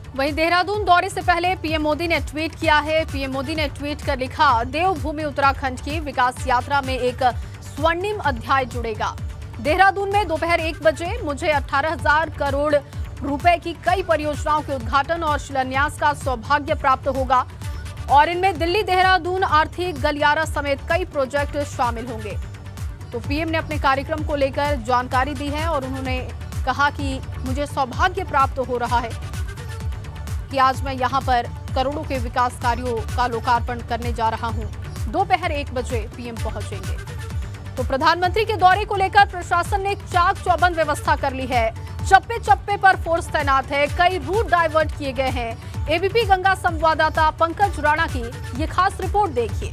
वहीं देहरादून दौरे से पहले पीएम मोदी ने ट्वीट किया है। पीएम मोदी ने ट्वीट कर लिखा, देवभूमि उत्तराखंड की विकास यात्रा में एक स्वर्णिम अध्याय जुड़ेगा। देहरादून में दोपहर 1 बजे मुझे 18,000 करोड़ रुपए की कई परियोजनाओं के उद्घाटन और शिलान्यास का सौभाग्य प्राप्त होगा और इनमें दिल्ली देहरादून आर्थिक गलियारा समेत कई प्रोजेक्ट शामिल होंगे। तो पीएम ने अपने कार्यक्रम को लेकर जानकारी दी है और उन्होंने कहा कि मुझे सौभाग्य प्राप्त हो रहा है कि आज मैं यहां पर करोड़ों के विकास कार्यों का लोकार्पण करने जा रहा हूं। दोपहर 1 बजे पीएम पहुंचेंगे। तो प्रधानमंत्री के दौरे को लेकर प्रशासन ने चाक चौबंद व्यवस्था कर ली है। चप्पे चप्पे पर फोर्स तैनात है। कई रूट डाइवर्ट किए गए हैं। एबीपी गंगा संवाददाता पंकज राणा की ये खास रिपोर्ट देखिए।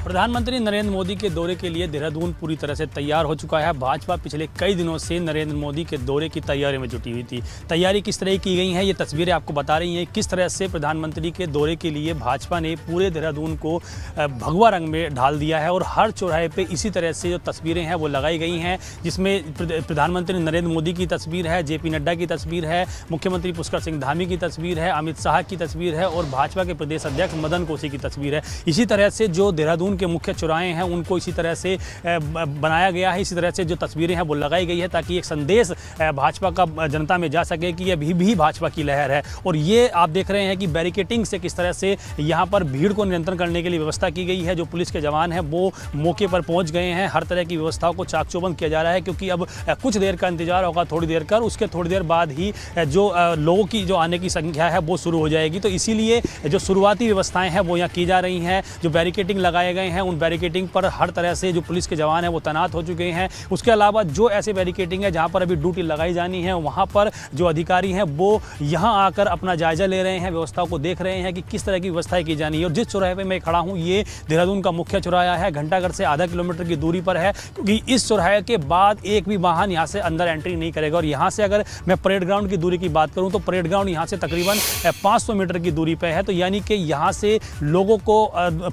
प्रधानमंत्री नरेंद्र मोदी के दौरे के लिए देहरादून पूरी तरह से तैयार हो चुका है। भाजपा पिछले कई दिनों से नरेंद्र मोदी के दौरे की तैयारी में जुटी हुई थी। तैयारी किस तरह की गई है, ये तस्वीरें आपको बता रही हैं किस तरह से प्रधानमंत्री के दौरे के लिए भाजपा ने पूरे देहरादून को भगवा रंग में ढाल दिया है और हर चौराहे पे इसी तरह से जो तस्वीरें हैं वो लगाई गई हैं, जिसमें प्रधानमंत्री नरेंद्र मोदी की तस्वीर है, जेपी नड्डा की तस्वीर है, मुख्यमंत्री पुष्कर सिंह धामी की तस्वीर है, अमित शाह की तस्वीर है और भाजपा के प्रदेश अध्यक्ष मदन कौशिक की तस्वीर है। इसी तरह से जो देहरादून के मुख्य चौराहे हैं उनको इसी तरह से बनाया गया है। इसी तरह से जो तस्वीरें हैं वो लगाई गई है ताकि एक संदेश भाजपा का जनता में जा सके कि अभी भी भाजपा की लहर है। और ये आप देख रहे हैं कि बैरिकेटिंग से किस तरह से यहाँ पर भीड़ को नियंत्रण करने के लिए व्यवस्था की गई है। जो पुलिस के जवान हैं वो मौके पर पहुँच गए हैं। हर तरह की व्यवस्थाओं को चाक चौबंद किया जा रहा है क्योंकि अब कुछ देर का इंतजार होगा, थोड़ी देर कर उसके थोड़ी देर बाद ही जो लोगों की जो आने की संख्या है वो शुरू हो जाएगी। तो इसीलिए जो शुरुआती व्यवस्थाएं हैं वो यहाँ की जा रही हैं। जो बैरिकेटिंग लगाए गए हैं उन बैरिकेटिंग पर हर तरह से जो पुलिस के जवान हैं वो तैनात हो चुके हैं। उसके अलावा जो ऐसे बैरिकेटिंग है जहां पर अभी ड्यूटी लगाई जानी है वहां पर जो अधिकारी हैं वो यहां आकर अपना जायजा ले रहे हैं, व्यवस्थाओं को देख रहे हैं कि किस तरह की व्यवस्थाएं की जानी है। और जिस चौराहे पे मैं खड़ा हूं ये देहरादून का मुख्य चौराहा है, घंटाघर से आधा किलोमीटर की दूरी पर है क्योंकि इस चौराहे के बाद एक भी वाहन यहाँ से अंदर एंट्री नहीं करेगा। और यहाँ से अगर मैं परेड ग्राउंड की दूरी की बात करूँ तो परेड ग्राउंड यहाँ से तकरीबन 500 मीटर की दूरी पर है। तो यानी कि यहाँ से लोगों को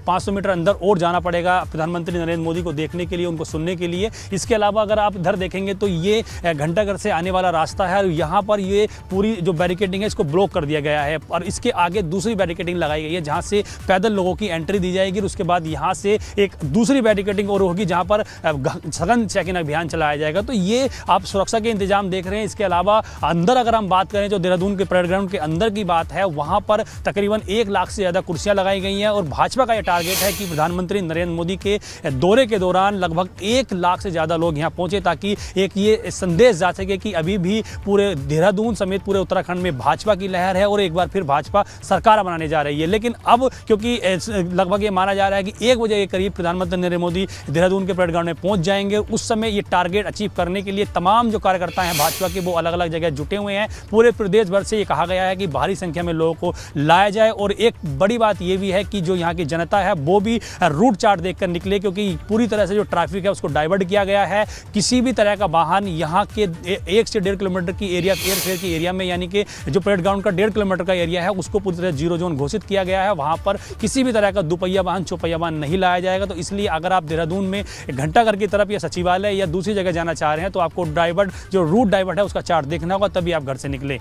500 मीटर अंदर और जाना पड़ेगा प्रधानमंत्री नरेंद्र मोदी को देखने के लिए, उनको सुनने के लिए। इसके अलावा अगर आप इधर देखेंगे तो ये घंटाघर से आने वाला रास्ता है और यहाँ पर ये पूरी जो बैरिकेडिंग है इसको ब्लॉक कर दिया गया है और इसके आगे दूसरी बैरिकेडिंग लगाई गई है जहाँ से पैदल लोगों की एंट्री दी जाएगी। और उसके बाद यहाँ से एक दूसरी बैरिकेडिंग और होगी जहाँ पर सघन चेकिंग अभियान चलाया जाएगा। तो ये आप सुरक्षा के इंतजाम देख रहे हैं। इसके अलावा अंदर अगर हम बात करें जो देहरादून के परेड ग्राउंड के अंदर की बात है वहाँ पर तकरीबन 1 लाख से ज़्यादा कुर्सियाँ लगाई गई हैं और भाजपा का ये टारगेट है कि प्रधानमंत्री नरेंद्र मोदी के दौरे के दौरान लगभग 1 लाख से ज़्यादा लोग यहाँ पहुँचे ताकि एक ये संदेश जा सके कि अभी भी पूरे देहरादून समेत पूरे उत्तराखंड में भाजपा की लहर है और एक बार फिर भाजपा सरकार बनाने जा रही है। लेकिन अब क्योंकि लगभग ये माना जा रहा है कि 1 बजे के करीब प्रधानमंत्री नरेंद्र मोदी देहरादून के परेड ग्राउंड में पहुँच जाएंगे। उस समय ये टारगेट अचीव करने के लिए तमाम जो कार्यकर्ता हैं भाजपा के वो अलग अलग जगह जुटे हुए हैं। पूरे प्रदेश भर से ये कहा गया है कि भारी संख्या में लोगों को लाया जाए। और एक बड़ी बात ये भी है कि जो यहाँ की जनता है वो भी रूट चार्ट देखकर निकले क्योंकि पूरी तरह से जो ट्रैफिक है उसको डाइवर्ट किया गया है। किसी भी तरह का वाहन यहाँ के 1 से 1.5 किलोमीटर की एरिया एयरफेयर की एरिया में यानी कि जो परेड ग्राउंड का 1.5 किलोमीटर का एरिया है उसको पूरी तरह जीरो जोन घोषित किया गया है। वहाँ पर किसी भी तरह का दुपहिया वाहन चौपहिया वाहन नहीं लाया जाएगा। तो इसलिए अगर आप देहरादून में घंटाघर की तरफ या सचिवालय या दूसरी जगह जाना चाह रहे हैं तो आपको डाइवर्ट जो रूट डाइवर्ट है उसका चार्ट देखना होगा तभी आप घर से निकले।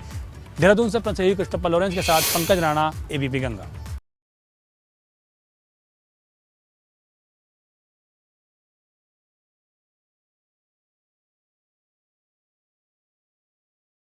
देहरादून से प्रतिनिधि क्रिस्टोफर लॉरेंस के साथ पंकज राणा, एबीपी गंगा।